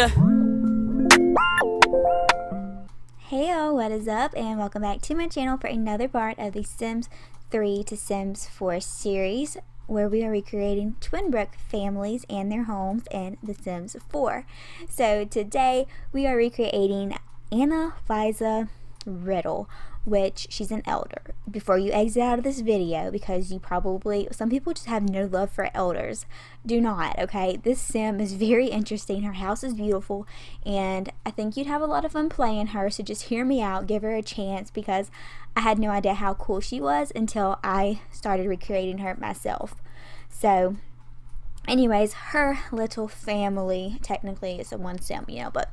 Yeah. Heyo, what is up, and welcome back to my channel for another part of the Sims 3 to Sims 4 series, where we are recreating Twinbrook families and their homes in The Sims 4. So today we are recreating Anna-Liza Riddle, which she's an elder. Before you exit out of this video, because some people just have no love for elders, do not, okay? This sim is very interesting. Her house is beautiful, and I think you'd have a lot of fun playing her, so just hear me out, give her a chance, because I had no idea how cool she was until I started recreating her myself. So anyways, her little family, technically it's a one sim, but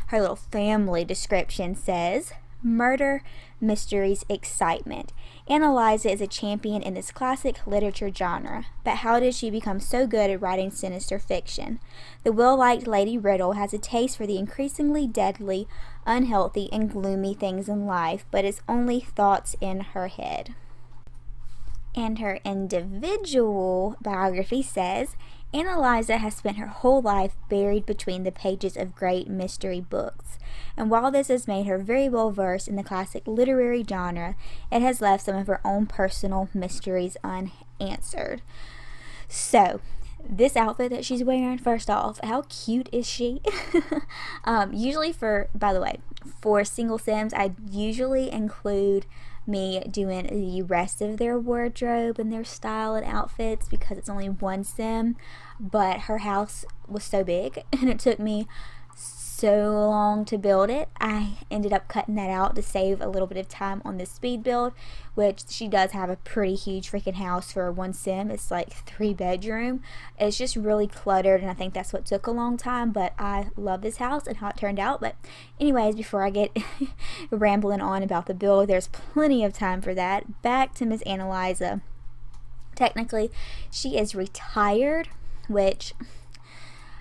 her little family description says, murder, mysteries, excitement. Anna-Liza is a champion in this classic literature genre, but how did she become so good at writing sinister fiction? The well-liked Lady Riddle has a taste for the increasingly deadly, unhealthy, and gloomy things in life, but it's only thoughts in her head. And her individual biography says, Anna-Liza has spent her whole life buried between the pages of great mystery books, and while this has made her very well versed in the classic literary genre, it has left some of her own personal mysteries unanswered. So, this outfit that she's wearing, first off, how cute is she? Usually by the way, for single sims, I usually include me doing the rest of their wardrobe and their style and outfits because it's only one sim, but her house was so big and it took me so long to build it. I ended up cutting that out to save a little bit of time on this speed build, which she does have a pretty huge freaking house for one sim. It's like 3-bedroom. It's just really cluttered, and I think that's what took a long time, but I love this house and how it turned out. But anyways, before I get rambling on about the build, there's plenty of time for that. Back to Miss Anna-Liza. Technically, she is retired, which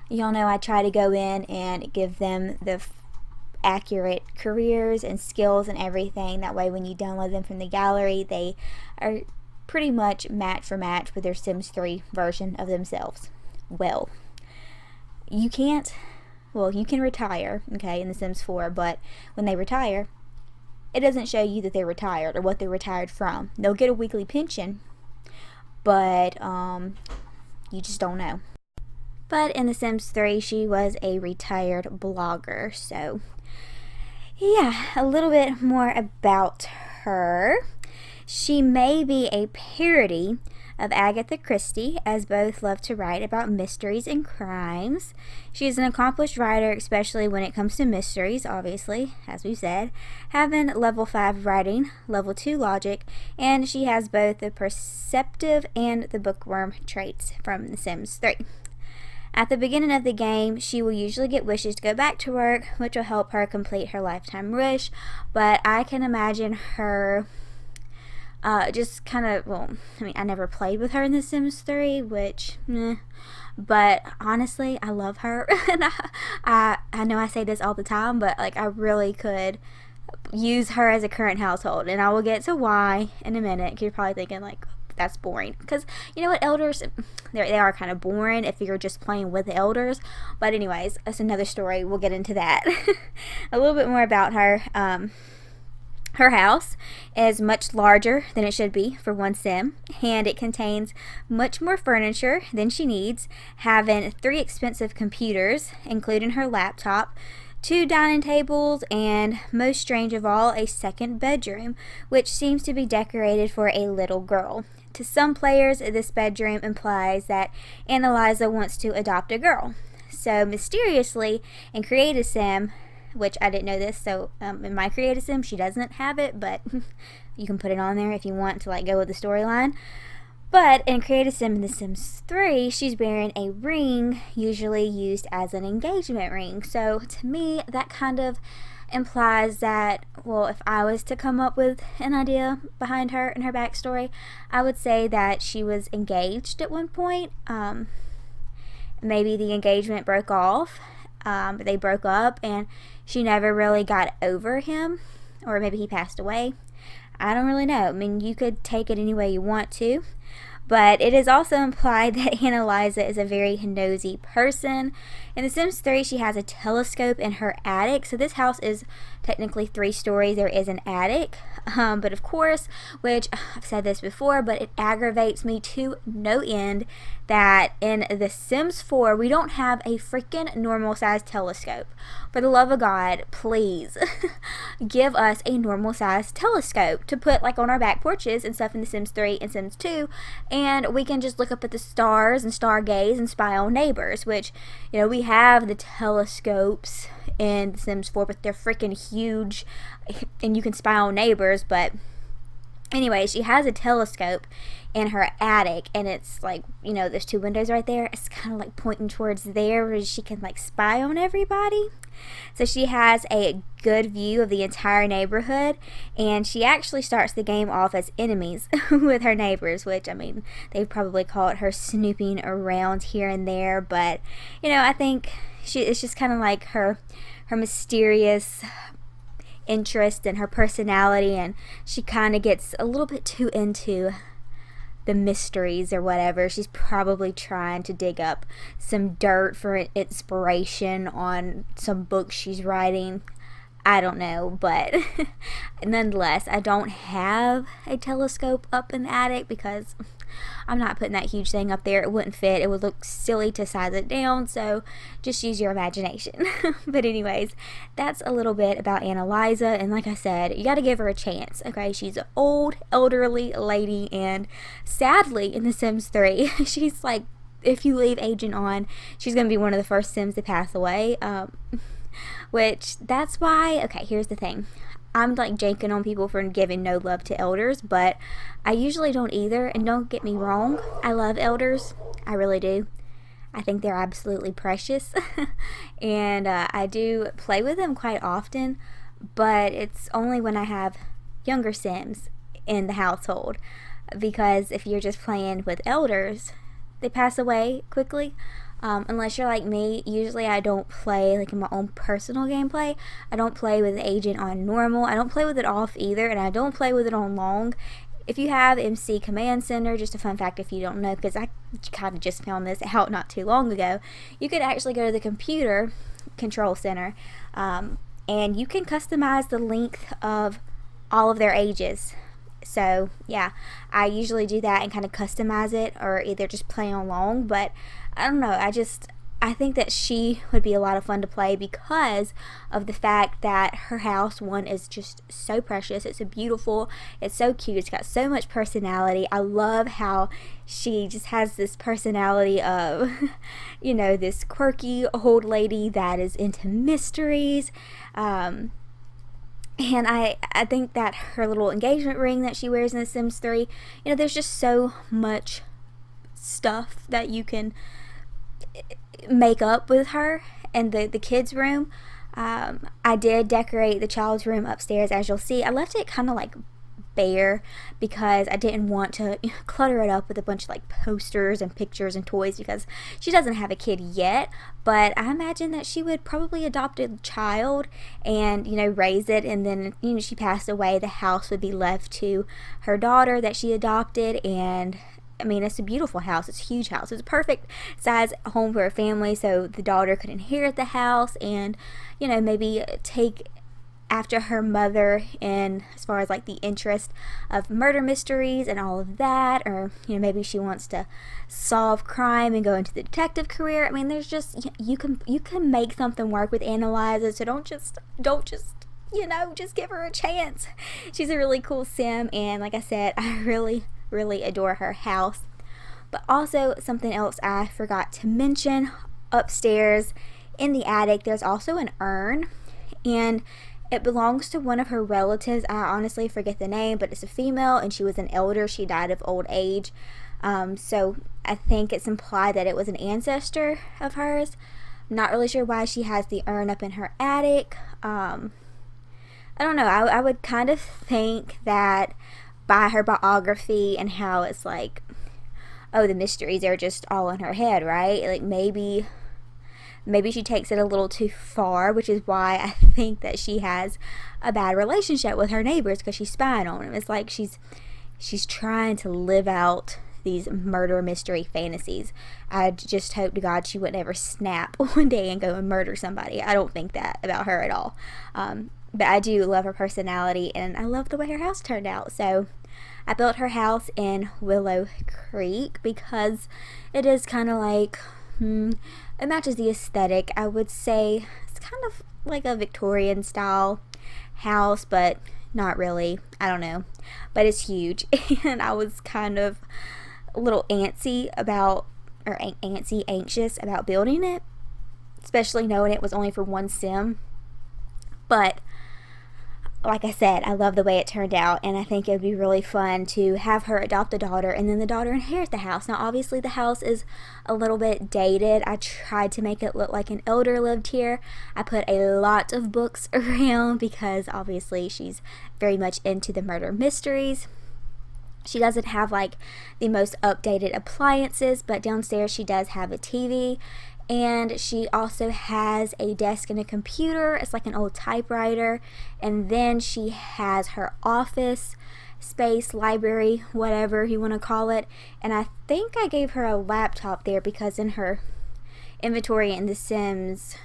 y'all know I try to go in and give them the accurate careers and skills and everything. That way when you download them from the gallery, they are pretty much match for match with their Sims 3 version of themselves. Well, you can retire, okay, in the Sims 4, but when they retire, it doesn't show you that they're retired or what they're retired from. They'll get a weekly pension, but you just don't know. But in The Sims 3, she was a retired blogger. So, yeah, a little bit more about her. She may be a parody of Agatha Christie, as both love to write about mysteries and crimes. She is an accomplished writer, especially when it comes to mysteries, obviously, as we said, having level 5 writing, level 2 logic, and she has both the perceptive and the bookworm traits from The Sims 3. At the beginning of the game, she will usually get wishes to go back to work, which will help her complete her lifetime wish, but I can imagine her just kind of, I never played with her in The Sims 3, which, but honestly, I love her, and I know I say this all the time, but like I really could use her as a current household, and I will get to why in a minute. You're probably thinking like, that's boring, because you know what, elders, they are kind of boring if you're just playing with the elders. But anyways, that's another story. We'll get into that. A little bit more about her. Her house is much larger than it should be for one sim, and it contains much more furniture than she needs, having 3 expensive computers, including her laptop, 2 dining tables, and, most strange of all, a second bedroom, which seems to be decorated for a little girl. To some players, this bedroom implies that Anna-Liza wants to adopt a girl. So, mysteriously, in Create Sim, which I didn't know this, so in my Create Sim, she doesn't have it, but you can put it on there if you want to like go with the storyline. But in Create Sim in The Sims 3, she's wearing a ring, usually used as an engagement ring. So, to me, that kind of implies that, well, if I was to come up with an idea behind her and her backstory, I would say that she was engaged at one point. Maybe the engagement broke off, but they broke up and she never really got over him, or maybe he passed away. I don't really know. I mean, you could take it any way you want to, But it is also implied that Anna-Liza is a very nosy person. In The Sims 3, she has a telescope in her attic. So this house is technically 3 stories. There is an attic. But of course, which I've said this before, but it aggravates me to no end that in The Sims 4, we don't have a freaking normal sized telescope. For the love of God, please give us a normal sized telescope to put like on our back porches and stuff in The Sims 3 and Sims 2, and we can just look up at the stars and stargaze and spy on neighbors, which, you know, we have the telescopes in The Sims 4, but they're freaking huge and you can spy on neighbors. But anyway, she has a telescope in her attic, and it's like, you know, there's 2 windows right there. It's kind of like pointing towards there where she can like spy on everybody. So she has a good view of the entire neighborhood, and she actually starts the game off as enemies with her neighbors, which, I mean, they probably call it her snooping around here and there. But, you know, I think it's just kind of like her mysterious interest and her personality, and she kind of gets a little bit too into the mysteries or whatever. She's probably trying to dig up some dirt for inspiration on some books she's writing. I don't know, but nonetheless, I don't have a telescope up in the attic because I'm not putting that huge thing up there. It wouldn't fit. It would look silly to size it down, so just use your imagination. But anyways, that's a little bit about Anna-Liza, and like I said, you got to give her a chance, okay? She's an old, elderly lady, and sadly, in The Sims 3, she's like, if you leave Agent on, she's going to be one of the first Sims to pass away, which, that's why, okay, here's the thing. I'm like janking on people for giving no love to elders, but I usually don't either. And don't get me wrong, I love elders. I really do. I think they're absolutely precious. And I do play with them quite often, but it's only when I have younger Sims in the household. Because if you're just playing with elders, they pass away quickly. Unless you're like me, usually I don't play like in my own personal gameplay. I don't play with the agent on normal. I don't play with it off either, and I don't play with it on long. If you have MC Command Center, just a fun fact if you don't know, because I kind of just found this out not too long ago, you could actually go to the computer control center, and you can customize the length of all of their ages. So yeah, I usually do that and kind of customize it, or either just play on long. But I don't know, I think that she would be a lot of fun to play because of the fact that her house, one, is just so precious. It's so beautiful, it's so cute, it's got so much personality. I love how she just has this personality of, you know, this quirky old lady that is into mysteries. And I think that her little engagement ring that she wears in The Sims 3, you know, there's just so much stuff that you can make up with her. And the kids' room, I did decorate the child's room upstairs, as you'll see. I left it kind of like bare because I didn't want to clutter it up with a bunch of like posters and pictures and toys, because she doesn't have a kid yet, but I imagine that she would probably adopt a child and, you know, raise it, and then, you know, she passed away, the house would be left to her daughter that she adopted. And I mean, it's a beautiful house, it's a huge house, it's a perfect size home for a family, so the daughter could inherit the house and, you know, maybe take after her mother in as far as like the interest of murder mysteries and all of that, or, you know, maybe she wants to solve crime and go into the detective career. I mean, there's just, you can make something work with Anna-Liza, so don't just you know, just give her a chance. She's a really cool sim, and like I said, I really adore her house. But also, something else I forgot to mention, upstairs in the attic there's also an urn, and it belongs to one of her relatives. I honestly forget the name, but it's a female, and she was an elder. She died of old age. So I think it's implied that it was an ancestor of hers. I'm not really sure why she has the urn up in her attic. I don't know. I would kind of think that by her biography and how it's like, oh, the mysteries are just all in her head, right? Like maybe she takes it a little too far, which is why I think that she has a bad relationship with her neighbors, because she's spying on them. It's like she's trying to live out these murder mystery fantasies. I just hope to God she wouldn't ever snap one day and go and murder somebody. I don't think that about her at all. But I do love her personality, and I love the way her house turned out. So I built her house in Willow Creek because it is kind of like, it matches the aesthetic. I would say it's kind of like a Victorian style house, but not really. I don't know. But it's huge. And I was kind of a little anxious about building it, especially knowing it was only for one sim. But like I said, I love the way it turned out, and I think it would be really fun to have her adopt a daughter and then the daughter inherit the house. Now obviously the house is a little bit dated. I tried to make it look like an elder lived here. I put a lot of books around because obviously she's very much into the murder mysteries. She doesn't have like the most updated appliances, but downstairs she does have a TV. And she also has a desk and a computer. It's like an old typewriter. And then she has her office space, library, whatever you want to call it. And I think I gave her a laptop there because in her inventory in The Sims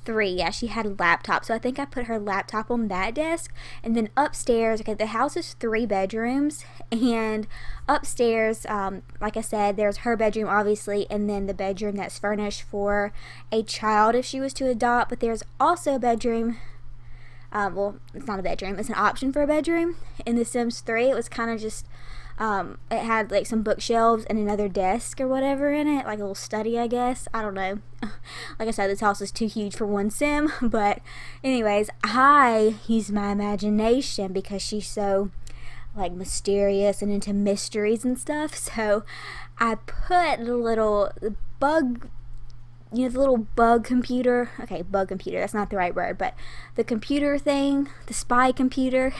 3, yeah, she had a laptop. So I think I put her laptop on that desk. And then upstairs, okay, the house is 3 bedrooms. And upstairs, like I said, there's her bedroom obviously, and then the bedroom that's furnished for a child if she was to adopt. But there's also a bedroom, well, it's not a bedroom, it's an option for a bedroom. In The Sims 3, it was kind of just, it had like some bookshelves and another desk or whatever in it, like a little study, I guess. I don't know. Like I said, this house is too huge for one sim. But anyways, I use my imagination because she's so like mysterious and into mysteries and stuff. So I put the little bug, the little bug computer. Okay, bug computer, that's not the right word, but the computer thing, the spy computer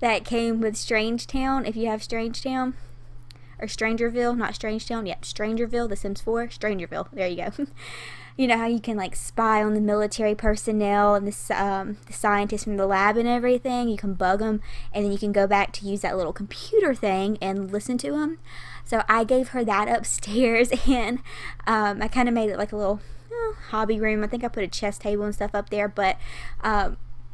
that came with Strangetown. If you have Strangetown, or Strangerville, not Strangetown, yep, Strangerville, The Sims 4, Strangerville, there you go. You know how you can like spy on the military personnel and the scientists from the lab and everything. You can bug them, and then you can go back to use that little computer thing and listen to them. So I gave her that upstairs, and I kind of made it like a little hobby room. I think I put a chess table and stuff up there, but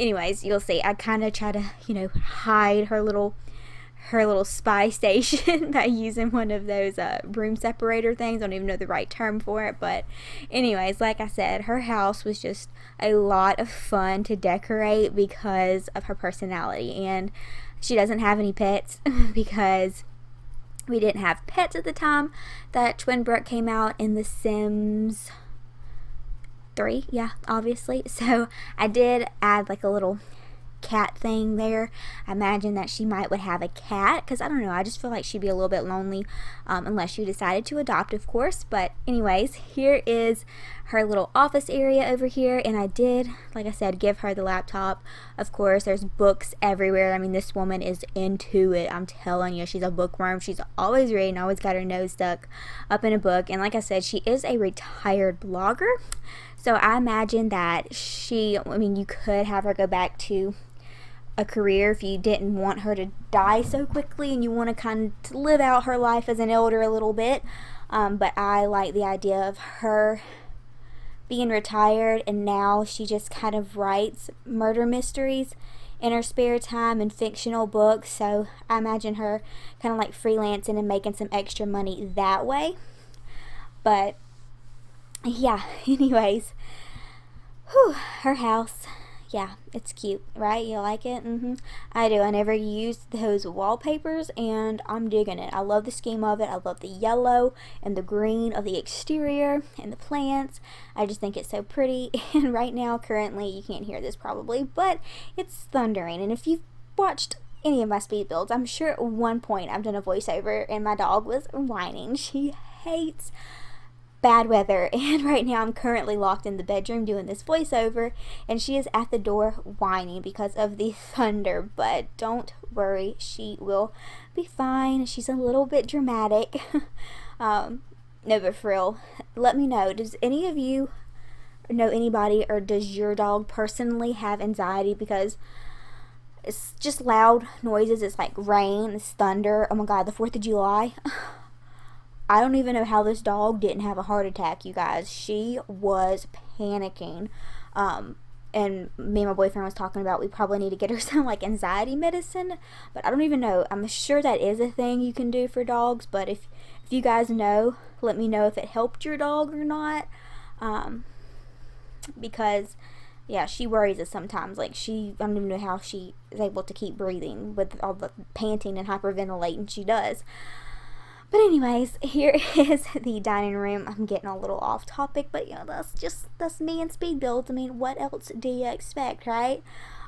anyways, you'll see. I kind of try to, hide her little spy station by using one of those room separator things. I don't even know the right term for it, but anyways, like I said, her house was just a lot of fun to decorate because of her personality. And she doesn't have any pets because we didn't have pets at the time that Twinbrook came out in The Sims 3, yeah, obviously. So I did add like a little cat thing there. I imagine that she would have a cat, because I don't know, I just feel like she'd be a little bit lonely unless she decided to adopt, of course. But anyways, here is her little office area over here, and I did, like I said, give her the laptop. Of course, there's books everywhere. I mean, this woman is into it. I'm telling you, she's a bookworm. She's always reading, always got her nose stuck up in a book. And like I said, she is a retired blogger, so I imagine that you could have her go back to a career if you didn't want her to die so quickly and you want to kind of live out her life as an elder a little bit. But I like the idea of her being retired, and now she just kind of writes murder mysteries in her spare time and fictional books. So I imagine her kind of like freelancing and making some extra money that way. But yeah, anyways, her house. Yeah, it's cute, right? You like it? I do. I never used those wallpapers, and I'm digging it. I love the scheme of it. I love the yellow and the green of the exterior and the plants. I just think it's so pretty. And right now, currently, you can't hear this probably, but it's thundering. And if you've watched any of my speed builds, I'm sure at one point I've done a voiceover and my dog was whining. She hates bad weather, and right now I'm currently locked in the bedroom doing this voiceover, and she is at the door whining because of the thunder. But don't worry, she will be fine. She's a little bit dramatic. No, but for real, let me know, does any of you know anybody, or does your dog personally have anxiety? Because it's just loud noises. It's like rain, it's thunder. Oh my god, the 4th of July. I don't even know how this dog didn't have a heart attack, you guys. She was panicking. And me and my boyfriend was talking about we probably need to get her some like anxiety medicine, but I don't even know. I'm sure that is a thing you can do for dogs, but if you guys know, let me know if it helped your dog or not. Because yeah, she worries us sometimes. Like I don't even know how she is able to keep breathing with all the panting and hyperventilating she does. But anyways, here is the dining room. I'm getting a little off topic, but that's me and speed builds. I mean, what else do you expect, right?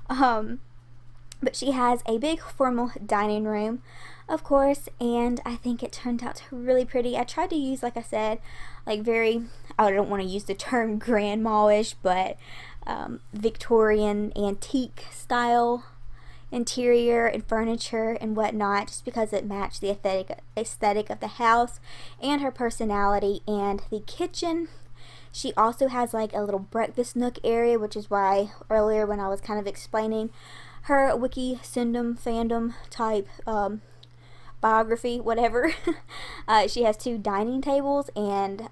But she has a big formal dining room, of course, and I think it turned out really pretty. I tried to use, like I said, like I don't want to use the term grandma-ish, but Victorian antique style interior and furniture and whatnot, just because it matched the aesthetic of the house and her personality. And the kitchen, she also has like a little breakfast nook area, which is why earlier when I was kind of explaining her wiki fandom type biography, whatever, she has 2 dining tables and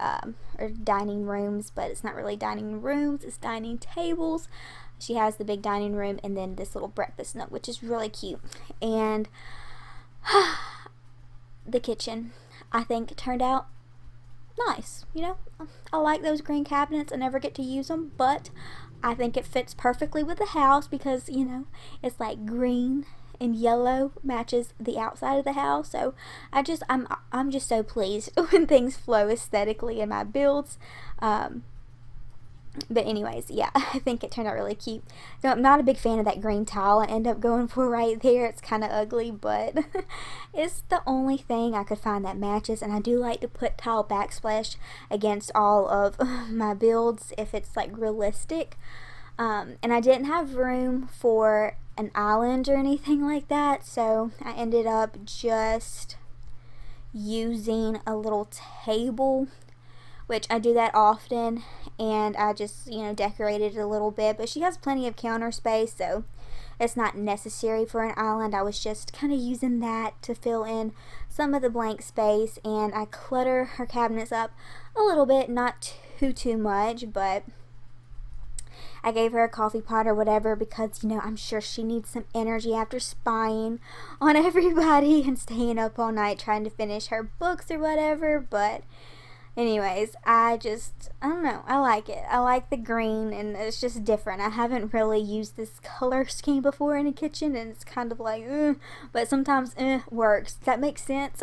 or dining rooms, but it's not really dining rooms, it's dining tables. She has the big dining room and then this little breakfast nook, which is really cute. And the kitchen, I think, turned out nice. You know, I like those green cabinets. I never get to use them, but I think it fits perfectly with the house because, you know, it's like green and yellow matches the outside of the house. So I'm just so pleased when things flow aesthetically in my builds. But anyways, yeah, I think it turned out really cute. So I'm not a big fan of that green tile I end up going for right there. It's kind of ugly, but it's the only thing I could find that matches. And I do like to put tile backsplash against all of my builds if it's like realistic. And I didn't have room for an island or anything like that, so I ended up just using a little table, which I do that often, and I just, you know, decorated it a little bit. But she has plenty of counter space, so it's not necessary for an island. I was just kind of using that to fill in some of the blank space, and I clutter her cabinets up a little bit, not too much, but I gave her a coffee pot or whatever because, you know, I'm sure she needs some energy after spying on everybody and staying up all night trying to finish her books or whatever. But anyways, I don't know, I like it. I like the green, and it's just different. I haven't really used this color scheme before in a kitchen, and it's kind of like, but sometimes works. Does that make sense?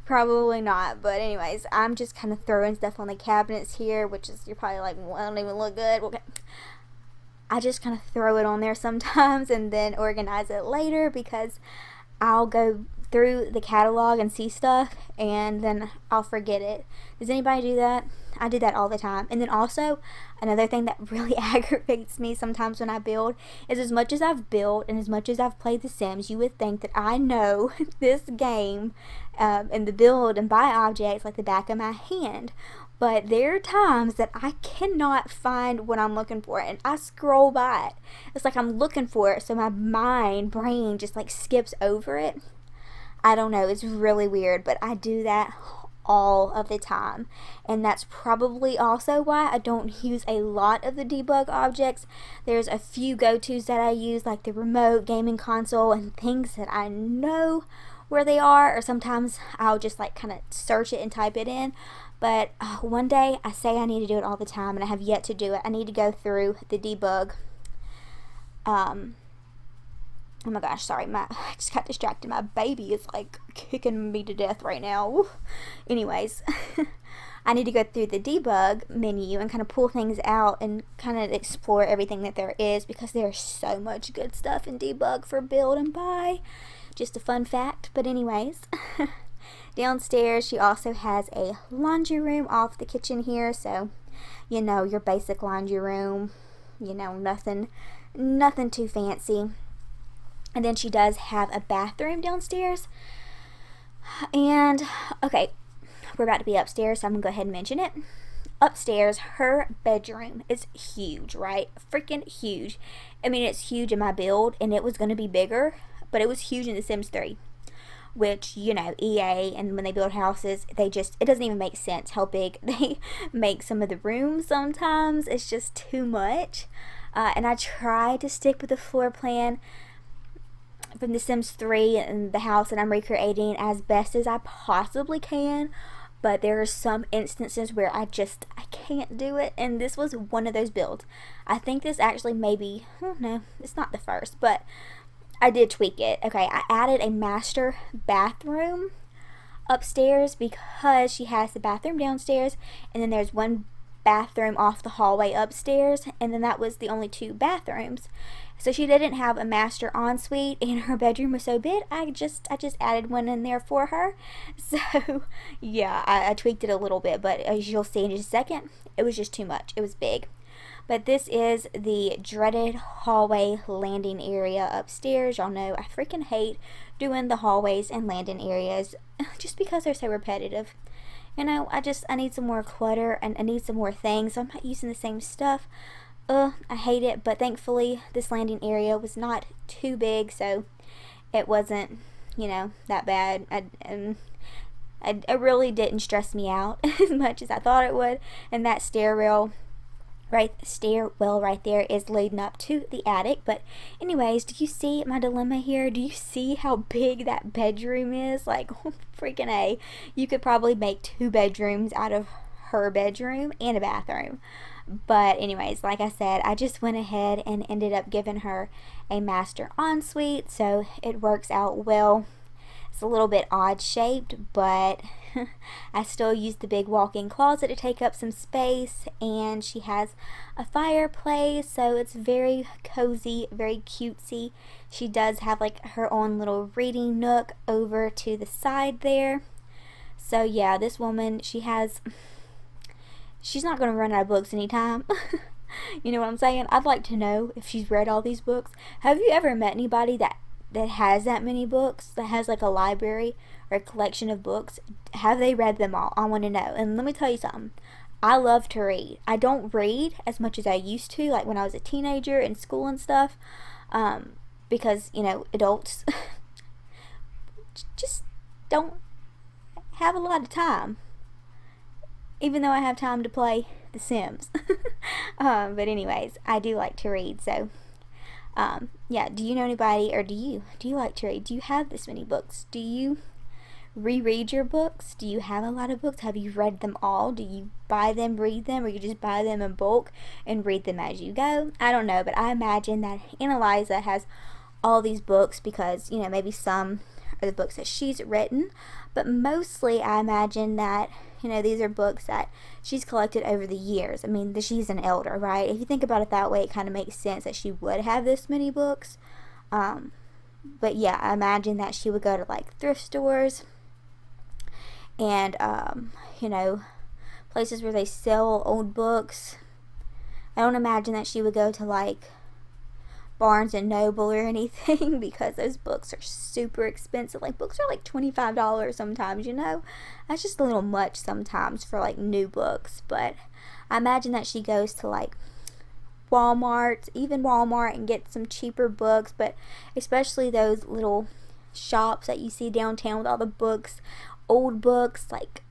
Probably not, but anyways, I'm just kind of throwing stuff on the cabinets here, which is, you're probably like, well, I don't even look good. Okay. I just kind of throw it on there sometimes and then organize it later because I'll go through the catalog and see stuff and then I'll forget it. Does anybody do that? I do that all the time. And then also another thing that really aggravates me sometimes when I build is, as much as I've built and as much as I've played The Sims, you would think that I know this game and the build and buy objects like the back of my hand. But there are times that I cannot find what I'm looking for, and I scroll by it. It's like I'm looking for it, so my brain just like skips over it. I don't know, it's really weird, but I do that all of the time. And that's probably also why I don't use a lot of the debug objects. There's a few go-tos that I use, like the remote, gaming console, and things that I know where they are, or sometimes I'll just like kind of search it and type it in. But one day, I say I need to do it all the time, and I have yet to do it. I need to go through the debug. Oh my gosh, sorry, I just got distracted. My baby is like kicking me to death right now. Anyways, I need to go through the debug menu and kind of pull things out and kind of explore everything that there is, because there's so much good stuff in debug for build and buy. Just a fun fact. But anyways, downstairs she also has a laundry room off the kitchen here, so you know, your basic laundry room, you know, nothing too fancy. And then she does have a bathroom downstairs. And okay, we're about to be upstairs, so I'm gonna go ahead and mention it. upstairs, her bedroom is huge, right? Freaking huge. I mean, it's huge in my build, and it was going to be bigger, but it was huge in The Sims 3. Which, you know, EA, and when they build houses, it doesn't even make sense how big they make some of the rooms sometimes. It's just too much. And I try to stick with the floor plan from The Sims 3 and the house that I'm recreating as best as I possibly can. But there are some instances where I can't do it, and this was one of those builds. I think this actually maybe, no, it's not the first, but I did tweak it. Okay, I added a master bathroom upstairs because she has the bathroom downstairs, and then there's one bathroom off the hallway upstairs, and then that was the only 2 bathrooms. So she didn't have a master ensuite, and her bedroom was so big, I just added one in there for her. So yeah, I tweaked it a little bit, but as you'll see in just a second, it was just too much. It was big. But this is the dreaded hallway landing area upstairs. Y'all know I freaking hate doing the hallways and landing areas just because they're so repetitive. You know, I need some more clutter, and I need some more things. I'm not using the same stuff. I hate it, but thankfully this landing area was not too big, so it wasn't, you know, that bad. It really didn't stress me out as much as I thought it would. And that stairwell right there is leading up to the attic. But anyways, do you see my dilemma here? Do you see how big that bedroom is? Like, freaking A. You could probably make 2 bedrooms out of her bedroom and a bathroom. But anyways, like I said, I just went ahead and ended up giving her a master ensuite, so it works out well. It's a little bit odd shaped, but I still use the big walk-in closet to take up some space, and she has a fireplace, so it's very cozy, very cutesy. She does have like her own little reading nook over to the side there. So yeah, this woman, she's not going to run out of books anytime. You know what I'm saying? I'd like to know if she's read all these books. Have you ever met anybody that has that many books, that has like a library or a collection of books? Have they read them all? I want to know. And let me tell you something. I love to read. I don't read as much as I used to, like when I was a teenager in school and stuff, because, you know, adults just don't have a lot of time. Even though I have time to play The Sims. But anyways, I do like to read, so yeah, do you know anybody, or do you like to read? Do you have this many books? Do you reread your books? Do you have a lot of books? Have you read them all? Do you buy them, read them, or you just buy them in bulk and read them as you go? I don't know, but I imagine that Anna-Liza has all these books because, you know, maybe some are the books that she's written, but mostly I imagine that, you know, these are books that she's collected over the years. I mean, she's an elder, right? If you think about it that way, it kind of makes sense that she would have this many books. But yeah, I imagine that she would go to like thrift stores and, you know, places where they sell old books. I don't imagine that she would go to like Barnes and Noble or anything because those books are super expensive. Like, books are like $25 sometimes, you know. That's just a little much sometimes for like new books. But I imagine that she goes to like Walmart, and gets some cheaper books, but especially those little shops that you see downtown with all the books, old books, like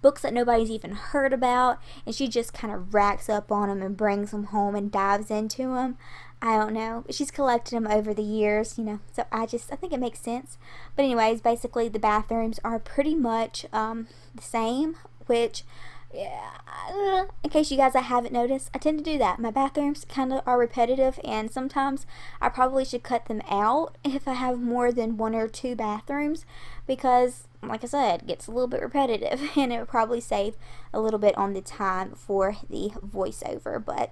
books that nobody's even heard about, and she just kind of racks up on them and brings them home and dives into them. I don't know. She's collected them over the years, you know, so I think it makes sense. But anyways, basically the bathrooms are pretty much the same, which, yeah, in case you guys haven't noticed, I tend to do that. My bathrooms kind of are repetitive, and sometimes I probably should cut them out if I have more than 1 or 2 bathrooms, because, like I said, it gets a little bit repetitive, and it would probably save a little bit on the time for the voiceover. But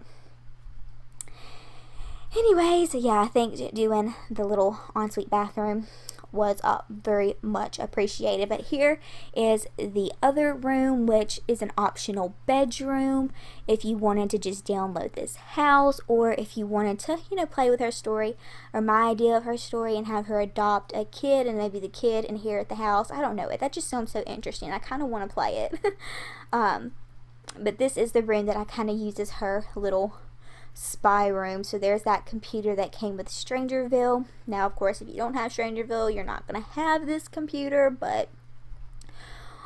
anyways, yeah, I think doing the little ensuite bathroom was very much appreciated. But here is the other room, which is an optional bedroom if you wanted to just download this house, or if you wanted to, you know, play with her story, or my idea of her story, and have her adopt a kid, and maybe the kid inherit the house. I don't know. That just sounds so interesting. I kind of want to play it. But this is the room that I kind of use as her little spy room. So there's that computer that came with Strangerville. Now, of course, if you don't have Strangerville, you're not going to have this computer, but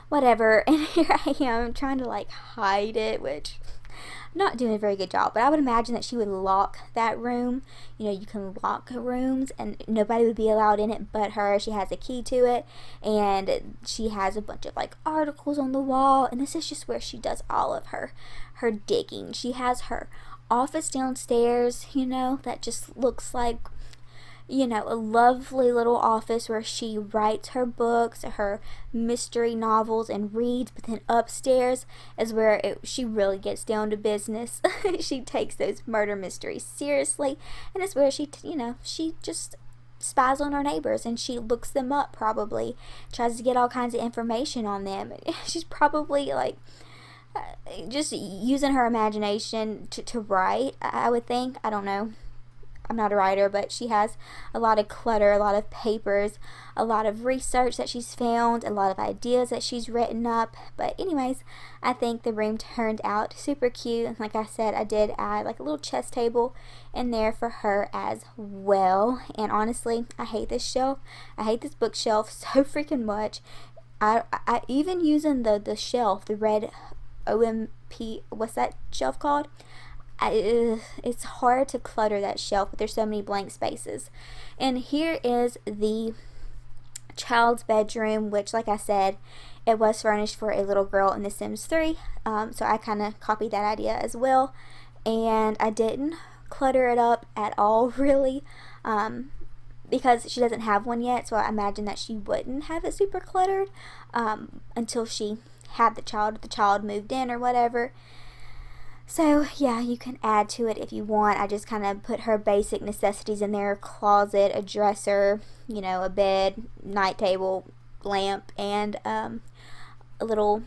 whatever. And here I am trying to like hide it, which I'm not doing a very good job. But I would imagine that she would lock that room. You know, you can lock rooms and nobody would be allowed in it but her. She has a key to it, and she has a bunch of like articles on the wall, and this is just where she does all of her digging. She has her office downstairs, you know, that just looks like, you know, a lovely little office where she writes her books, her mystery novels, and reads. But then upstairs is where she really gets down to business. She takes those murder mysteries seriously, and it's where she, you know, she just spies on her neighbors and she looks them up, probably tries to get all kinds of information on them. She's probably like just using her imagination to write, I would think. I don't know. I'm not a writer, but she has a lot of clutter, a lot of papers, a lot of research that she's found, a lot of ideas that she's written up. But anyways, I think the room turned out super cute. Like I said, I did add like a little chess table in there for her as well. And honestly, I hate this shelf. I hate this bookshelf so freaking much. I even using the shelf, the red OMP, what's that shelf called? It's hard to clutter that shelf, but there's so many blank spaces. And here is the child's bedroom, which, like I said, it was furnished for a little girl in The Sims 3. So I kind of copied that idea as well, and I didn't clutter it up at all, really, because she doesn't have one yet. So I imagine that she wouldn't have it super cluttered until she had the child moved in or whatever. So yeah, you can add to it if you want. I just kind of put her basic necessities in there: closet, a dresser, you know, a bed, night table, lamp, and a little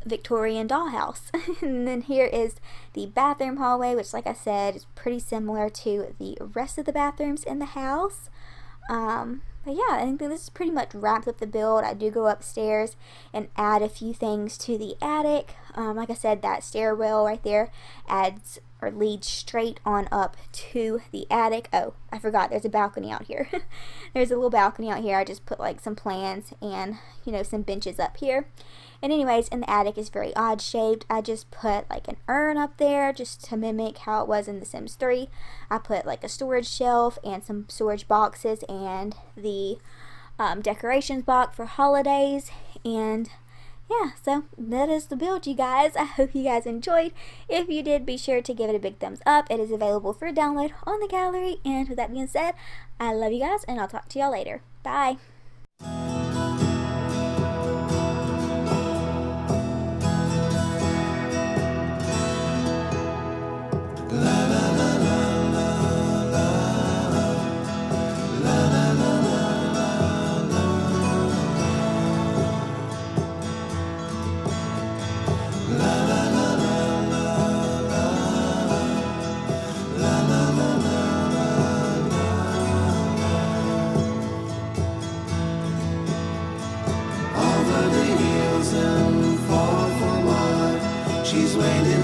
Victorian dollhouse. And then here is the bathroom hallway, which, like I said, is pretty similar to the rest of the bathrooms in the house. But yeah, I think this pretty much wraps up the build. I do go upstairs and add a few things to the attic. Like I said, that stairwell right there adds or leads straight on up to the attic. Oh, I forgot, there's a balcony out here. There's a little balcony out here. I just put like some plants and, you know, some benches up here. And anyways, in the attic is very odd shaped. I just put like an urn up there just to mimic how it was in The Sims 3. I put like a storage shelf and some storage boxes and the decorations box for holidays. And yeah, so that is the build, you guys. I hope you guys enjoyed. If you did, be sure to give it a big thumbs up. It is available for download on the gallery. And with that being said, I love you guys, and I'll talk to y'all later. Bye. She's waiting